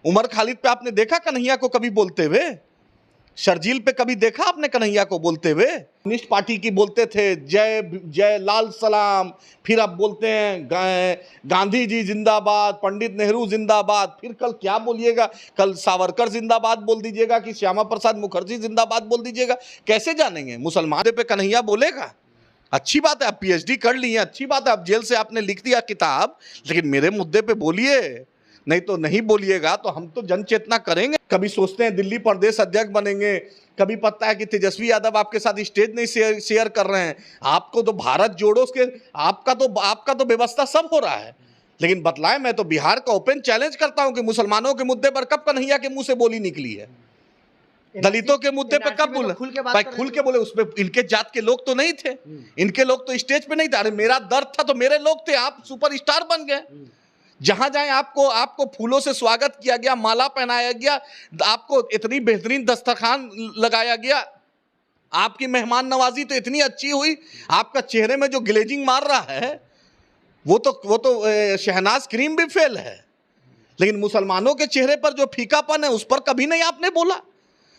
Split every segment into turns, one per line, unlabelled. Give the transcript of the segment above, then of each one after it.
उमर खालिद पे आपने देखा कन्हैया को कभी बोलते हुए? शर्जील पे कभी देखा आपने कन्हैया को बोलते हुए? कम्युनिस्ट पार्टी की बोलते थे जय जय लाल सलाम, फिर अब बोलते हैं गांधी जी जिंदाबाद, पंडित नेहरू जिंदाबाद, फिर कल क्या बोलिएगा, कल सावरकर जिंदाबाद बोल दीजिएगा कि श्यामा प्रसाद मुखर्जी जिंदाबाद बोल दीजिएगा। कैसे जानेंगे? मुसलमान पे कन्हैया बोलेगा? अच्छी बात है आप पीएचडी कर ली है, अच्छी बात है आप जेल से आपने लिख दिया किताब, लेकिन मेरे मुद्दे पे बोलिए, नहीं तो नहीं बोलिएगा तो हम तो जन चेतना करेंगे। कभी सोचते हैं दिल्ली प्रदेश अध्यक्ष बनेंगे, कभी पता है कि तेजस्वी यादव आपके साथ स्टेज नहीं शेयर कर रहे हैं। आपको तो भारत जोड़ो उसके आपका तो व्यवस्था सब हो रहा है, लेकिन बतलाएं, मैं तो बिहार का ओपन चैलेंज करता हूं कि मुसलमानों के मुद्दे पर कब कन्हैया के मुंह से बोली निकली है? दलितों के मुद्दे पे कब बोला? भाई खुल के बोले, उसमें इनके जात के लोग तो नहीं थे, इनके लोग तो स्टेज पे नहीं थे। अरे मेरा दर्द था तो मेरे लोग थे, आप सुपरस्टार बन गए। जहां जाए आपको फूलों से स्वागत किया गया, माला पहनाया गया, आपको इतनी बेहतरीन दस्तरखान लगाया गया, आपकी मेहमान नवाजी तो इतनी अच्छी हुई, आपका चेहरे में जो ग्लेजिंग मार रहा है वो तो शहनाज करीम भी फेल है। लेकिन मुसलमानों के चेहरे पर जो फीकापन है उस पर कभी नहीं आपने बोला।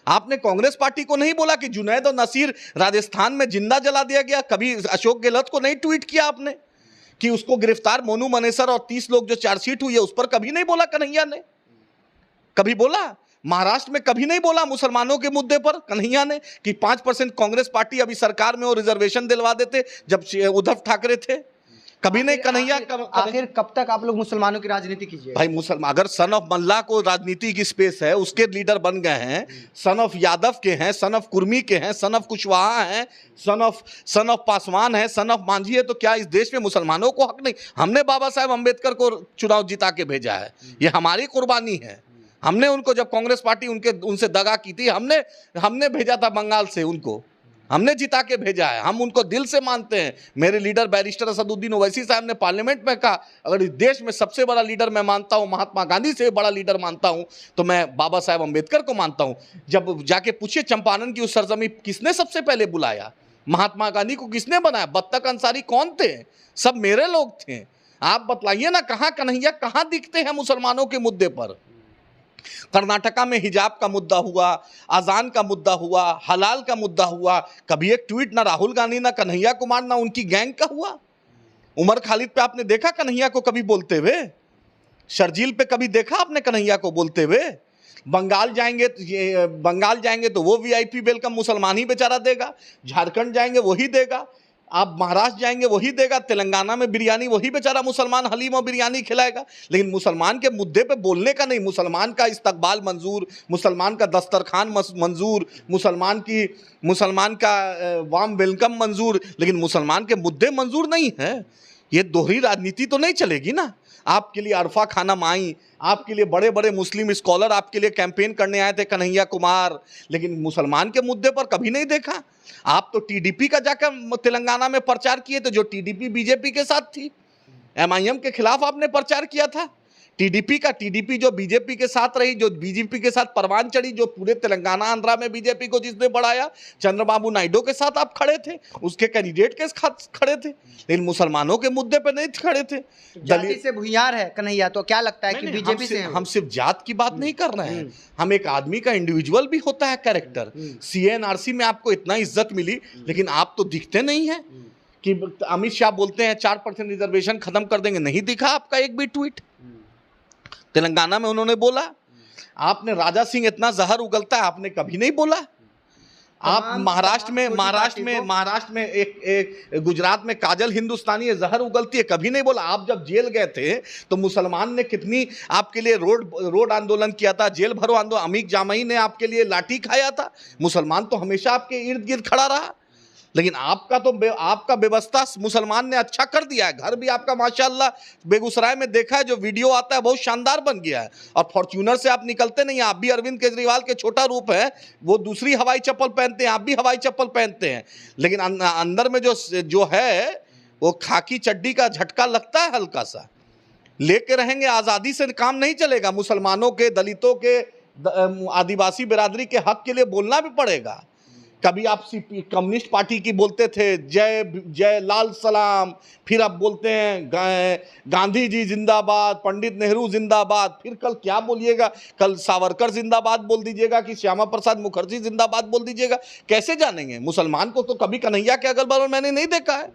आपने कांग्रेस पार्टी को नहीं बोला कि जुनैद और नसीर राजस्थान में जिंदा जला दिया गया। कभी अशोक गहलोत को नहीं ट्वीट किया आपने कि उसको गिरफ्तार मोनू मनेसर और 30 लोग जो चार्जशीट हुई है उस पर कभी नहीं बोला कन्हैया ने? कभी बोला? महाराष्ट्र में कभी नहीं बोला मुसलमानों के मुद्दे पर कन्हैया ने कि 5% कांग्रेस पार्टी अभी सरकार में और रिजर्वेशन दिलवा देते जब उद्धव ठाकरे थे? कभी नहीं कन्हैया।
आखिर कब तक आप लोग मुसलमानों की राजनीति कीजिए?
भाई मुसलमान अगर सन ऑफ मल्ला को राजनीति की स्पेस है, उसके लीडर बन गए हैं, सन ऑफ यादव के हैं, सन ऑफ कुर्मी के हैं, सन ऑफ कुशवाहा हैं, सन ऑफ पासवान है, सन ऑफ मांझी है, तो क्या इस देश में मुसलमानों को हक नहीं? हमने बाबा साहेब अंबेडकर को चुनाव जिता के भेजा है, ये हमारी कुर्बानी है। हमने उनको, जब कांग्रेस पार्टी उनसे दगा की थी, हमने भेजा था बंगाल से, उनको हमने जिता के भेजा है, हम उनको दिल से मानते हैं। मेरे लीडर बैरिस्टर असदुद्दीन ओवैसी साहब ने पार्लियामेंट में कहा, अगर इस देश में सबसे बड़ा लीडर मैं मानता हूं, महात्मा गांधी से बड़ा लीडर मानता हूं, तो मैं बाबा साहेब अंबेडकर को मानता हूं। जब जाके पूछिए चंपारण की उस सरजमी किसने सबसे पहले बुलाया, महात्मा गांधी को किसने बनाया, बत्तख अंसारी कौन थे? सब मेरे लोग थे। आप बतलाइए ना, कहाँ कन्हैया कहाँ दिखते हैं मुसलमानों के मुद्दे पर? कर्नाटका में हिजाब का मुद्दा हुआ, अजान का मुद्दा हुआ, हलाल का मुद्दा हुआ, कभी एक ट्वीट ना राहुल गांधी ना कन्हैया कुमार ना उनकी गैंग का हुआ। उमर खालिद पे आपने देखा कन्हैया को कभी बोलते हुए? शर्जील पे कभी देखा आपने कन्हैया को बोलते हुए? बंगाल जाएंगे तो वो वीआईपी वेलकम मुसलमान ही बेचारा देगा, झारखंड जाएंगे वही देगा, आप महाराष्ट्र जाएंगे वही देगा, तेलंगाना में बिरयानी वही बेचारा मुसलमान हलीम और बिरयानी खिलाएगा। लेकिन मुसलमान के मुद्दे पे बोलने का नहीं, मुसलमान का इस्तकबाल मंजूर, मुसलमान का दस्तरखान मंजूर, मुसलमान का वार्म वेलकम मंजूर, लेकिन मुसलमान के मुद्दे मंजूर नहीं है। ये दोहरी राजनीति तो नहीं चलेगी ना। आपके लिए अरफा खानम आई, आपके लिए बड़े बड़े मुस्लिम स्कॉलर आपके लिए कैंपेन करने आए थे, कन्हैया कुमार, लेकिन मुसलमान के मुद्दे पर कभी नहीं देखा। आप तो टीडीपी का जाकर तेलंगाना में प्रचार किए थे, जो टीडीपी बीजेपी के साथ थी, एमआईएम के खिलाफ आपने प्रचार किया था। टीडीपी जो बीजेपी के साथ रही, जो बीजेपी के साथ परवान चढ़ी, जो पूरे तेलंगाना आंध्रा में बीजेपी को जिसने बढ़ाया, चंद्रबाबू नायडू के साथ आप खड़े थे, उसके कैंडिडेट के साथ खड़े थे, लेकिन मुसलमानों के मुद्दे पे नहीं खड़े थे।
जाति से भूयार है कन्हैया, तो क्या लगता है कि बीजेपी से
हम सिर्फ जात की बात नहीं कर रहे हैं, हम एक आदमी का इंडिविजुअल भी होता है कैरेक्टर। सीएनआरसी में आपको इतना इज्जत मिली, लेकिन आप तो दिखते नहीं है। कि अमित शाह बोलते हैं 4% रिजर्वेशन खत्म कर देंगे, नहीं दिखा आपका एक भी ट्वीट। तेलंगाना में उन्होंने बोला, आपने राजा सिंह इतना जहर उगलता है, आपने कभी नहीं बोला। आप महाराष्ट्र में एक गुजरात में काजल हिंदुस्तानी जहर उगलती है, कभी नहीं बोला। आप जब जेल गए थे तो मुसलमान ने कितनी आपके लिए रोड आंदोलन किया था, जेल भरो आंदोलन, अमीक जामई ने आपके लिए लाठी खाया था। मुसलमान तो हमेशा आपके इर्द गिर्द खड़ा रहा, लेकिन आपका व्यवस्था मुसलमान ने अच्छा कर दिया है। घर भी आपका माशाल्लाह बेगूसराय में देखा है, जो वीडियो आता है बहुत शानदार बन गया है। और फॉर्च्यूनर से आप निकलते नहीं, आप भी अरविंद केजरीवाल के छोटा रूप है, वो दूसरी हवाई चप्पल पहनते हैं, आप भी हवाई चप्पल पहनते हैं, लेकिन अंदर में जो है वो खाकी चड्डी का झटका लगता है हल्का सा। लेके रहेंगे, आज़ादी से काम नहीं चलेगा। मुसलमानों के, दलितों के, आदिवासी बिरादरी के हक के लिए बोलना भी पड़ेगा। कभी आप कम्युनिस्ट पार्टी की बोलते थे जय जय लाल सलाम, फिर आप बोलते हैं गांधी जी जिंदाबाद, पंडित नेहरू जिंदाबाद, फिर कल क्या बोलिएगा, कल सावरकर जिंदाबाद बोल दीजिएगा कि श्यामा प्रसाद मुखर्जी जिंदाबाद बोल दीजिएगा। कैसे जानेंगे? मुसलमान को तो कभी कन्हैया के अगल बगल मैंने नहीं देखा है।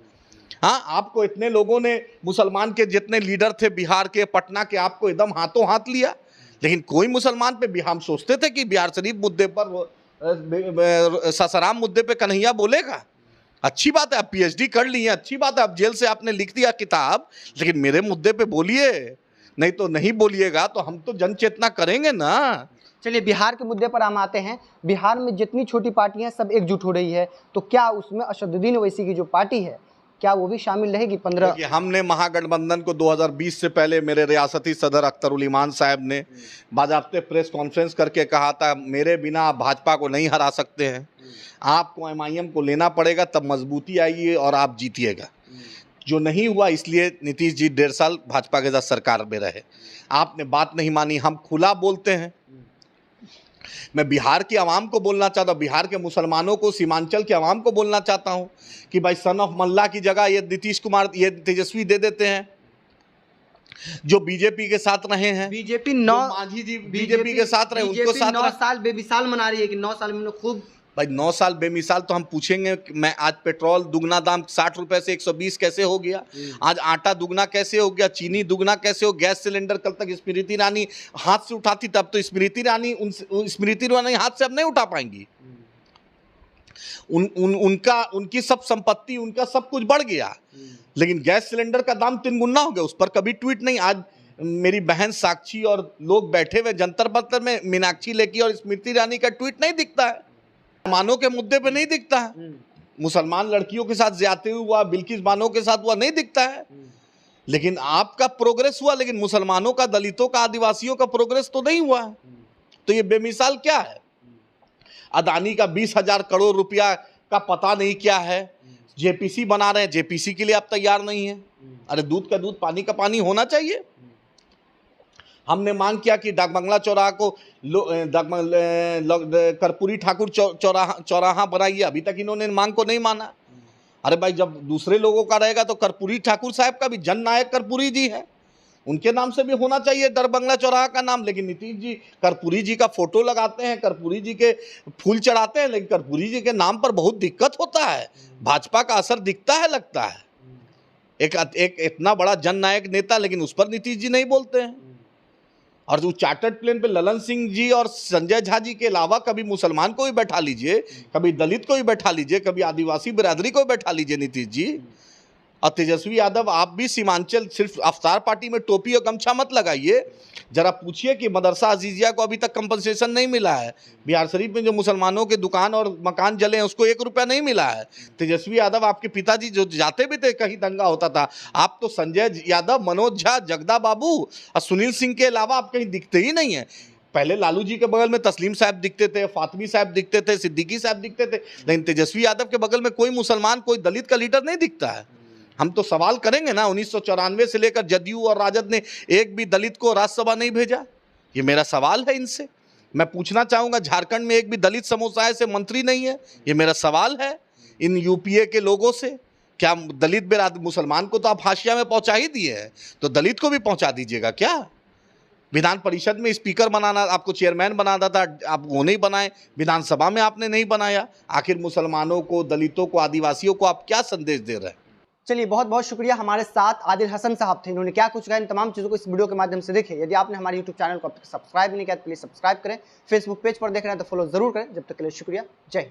हाँ, आपको इतने लोगों ने, मुसलमान के जितने लीडर थे बिहार के, पटना के, आपको एकदम हाथों हाथ लिया, लेकिन कोई मुसलमान पे, हम सोचते थे कि बिहार शरीफ मुद्दे पर, सासाराम मुद्दे पे कन्हैया बोलेगा। अच्छी बात है, आप पीएचडी कर ली है, अच्छी बात है, आप जेल से आपने लिख दिया किताब, लेकिन मेरे मुद्दे पे बोलिए, नहीं तो नहीं बोलिएगा तो हम तो जन चेतना करेंगे ना।
चलिए बिहार के मुद्दे पर हम आते हैं। बिहार में जितनी छोटी पार्टियां सब एकजुट हो रही है, तो क्या उसमें असदुद्दीन ओवैसी की जो पार्टी है, क्या वो भी शामिल रहेगी? 15
हमने महागठबंधन को 2020 से पहले मेरे रियासती सदर अख्तरुल ईमान साहब ने बाज़ाब्ते प्रेस कॉन्फ्रेंस करके कहा था, मेरे बिना आप भाजपा को नहीं हरा सकते हैं, आपको एमआईएम को लेना पड़ेगा, तब मजबूती आएगी और आप जीतिएगा। जो नहीं हुआ, इसलिए नीतीश जी 1.5 साल भाजपा के साथ सरकार में रहे। आपने बात नहीं मानी। हम खुला बोलते हैं। मैं बिहार की आवाम को बोलना चाहता हूँ, बिहार के मुसलमानों को, सीमांचल की आवाम को बोलना चाहता हूँ कि भाई सन ऑफ मल्ला की जगह ये नीतीश कुमार, ये तेजस्वी दे देते हैं जो बीजेपी के साथ रहे हैं।
बीजेपी
मांझी जी बीजेपी के साथ रहे, उनको साथ
9 साल बेमिसाल मना रही है कि 9 साल में खूब।
भाई 9 साल बेमिसाल तो हम पूछेंगे कि मैं आज पेट्रोल दुगना दाम 60 रुपए से 120 कैसे हो गया, आज आटा दुगना कैसे हो गया, चीनी दुगना कैसे हो, गैस सिलेंडर कल तक स्मृति ईरानी हाथ से उठाती, तब तो स्मृति ईरानी हाथ से अब नहीं उठा पाएंगी। उनकी सब संपत्ति, उनका सब कुछ बढ़ गया, लेकिन गैस सिलेंडर का दाम 3 गुना हो गया, उस पर कभी ट्वीट नहीं। आज मेरी बहन साक्षी और लोग बैठे हुए जंतर मंतर में, मीनाक्षी लेखी और स्मृति ईरानी का ट्वीट नहीं दिखता है, मुसलमानों के मुद्दे पे नहीं दिखता है। मुसलमान लड़कियों के साथ ज्यादती हुआ, बिल्किस बानो के साथ हुआ, नहीं दिखता है। लेकिन आपका प्रोग्रेस हुआ, लेकिन मुसलमानों का, दलितों का, आदिवासियों का प्रोग्रेस तो नहीं हुआ। तो ये बेमिसाल क्या है? अदानी का 20,000 करोड़ रुपया का पता नहीं क्या है, जेपीसी बना रहे हैं, जेपीसी के लिए आप तैयार नहीं है। अरे दूध का दूध, पानी का पानी होना चाहिए। हमने मांग किया कि डाकबंगला चौराहा को कर्पूरी ठाकुर चौराहा बनाइए, अभी तक इन्होंने मांग को नहीं माना। अरे भाई, जब दूसरे लोगों का रहेगा तो कर्पूरी ठाकुर साहब का भी, जन नायक कर्पूरी जी है, उनके नाम से भी होना चाहिए डाकबंगला चौराहा का नाम। लेकिन नीतीश जी कर्पूरी जी का फोटो लगाते हैं, कर्पूरी जी के फूल चढ़ाते हैं, लेकिन कर्पूरी जी के नाम पर बहुत दिक्कत होता है। भाजपा का असर दिखता है, लगता है। एक इतना बड़ा जन नायक नेता, लेकिन उस पर नीतीश जी नहीं बोलते हैं। और जो चार्टर्ड प्लेन पे ललन सिंह जी और संजय झा जी के अलावा कभी मुसलमान को भी बैठा लीजिए, कभी दलित को भी बैठा लीजिए, कभी आदिवासी बिरादरी को भी बैठा लीजिए नीतीश जी। और तेजस्वी यादव, आप भी सीमांचल, सिर्फ अफ्तार पार्टी में टोपी और गमछा मत लगाइए। जरा पूछिए कि मदरसा अजीजिया को अभी तक कंपनसेशन नहीं मिला है। बिहार शरीफ में जो मुसलमानों के दुकान और मकान जले हैं, उसको 1 रुपया नहीं मिला है। तेजस्वी यादव, आपके पिताजी जो जाते भी थे, कहीं दंगा होता था, आप तो संजय यादव, मनोज झा, जगदा बाबू और सुनील सिंह के अलावा आप कहीं दिखते ही नहीं है। पहले लालू जी के बगल में तस्लीम साहब दिखते थे, फातमी साहब दिखते थे, सिद्दीकी साहब दिखते थे, लेकिन तेजस्वी यादव के बगल में कोई मुसलमान, कोई दलित का लीडर नहीं दिखता है। हम तो सवाल करेंगे ना, 1994 से लेकर जदयू और राजद ने एक भी दलित को राज्यसभा नहीं भेजा। ये मेरा सवाल है इनसे। मैं पूछना चाहूंगा, झारखंड में एक भी दलित समुदाय से मंत्री नहीं है। ये मेरा सवाल है इन यूपीए के लोगों से। क्या दलित मुसलमान को तो आप हाशिया में पहुंचा ही दिए हैं, तो दलित को भी पहुंचा दीजिएगा क्या? विधान परिषद में स्पीकर बनाना, आपको चेयरमैन बनाना था, आप वो नहीं बनाए। विधानसभा में आपने नहीं बनाया। आखिर मुसलमानों को, दलितों को, आदिवासियों को आप क्या संदेश दे रहे हैं?
चलिए, बहुत बहुत शुक्रिया। हमारे साथ आदिल हसन साहब थे, इन्होंने क्या कुछ कहा, इन तमाम चीज़ों को इस वीडियो के माध्यम से देखें। यदि आपने हमारे यूट्यूब चैनल को अब तक सब्सक्राइब नहीं किया तो प्लीज़ सब्सक्राइब करें। फेसबुक पेज पर देख रहे हैं तो फॉलो जरूर करें। जब तक के लिए शुक्रिया। जय हिंद।